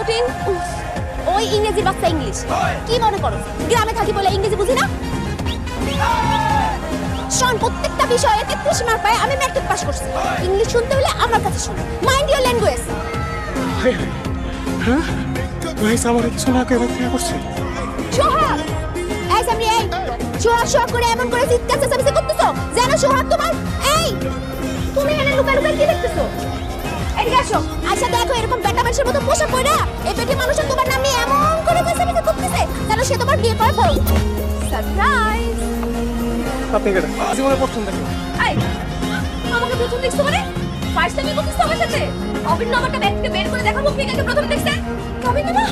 মতিন ওই ইংরেজি বাচ্চা ইংলিশ কি মনে করো গ্রামে থাকি বলে ইংরেজি বুঝি না শোন প্রত্যেকটা বিষয়ে 33 মার্ক পায় আমি ম্যাট্রিক পাস করছি ইংলিশ শুনতে হলে আমার কাছে শোনো মাইন্ড ইওর ল্যাঙ্গুয়েজ হ্যাঁ ভাই আমার কিছু না করে কি করছে সোহাগ এই সামনে এই সোহাগ সোহাগ করে এমন করে চিৎকার চেঁচামেচি করতেছো যেন সোহাগ তোমার এই তুমি এখানে লুকা লুকা কি দেখতেছো এদিকে আসো আচ্ছা দেখো এরকম বেটা মানুষের মতো পোশাক পরে এই পেটে মানুষের তোমার নামে এমন করে চেঁচামেচি করতেছে যেন সে তোমার বিয়ে করে বড় সারপ্রাইজ আপনি কেন জীবনে প্রথম দেখেন এই আমাকে প্রথম দেখছো মানে ফার্স্ট টাইম করতেছো আমার সাথে অভিনব একটা ব্যাগ থেকে বের করে দেখাবো কে কে প্রথম দেখছে অভিনব না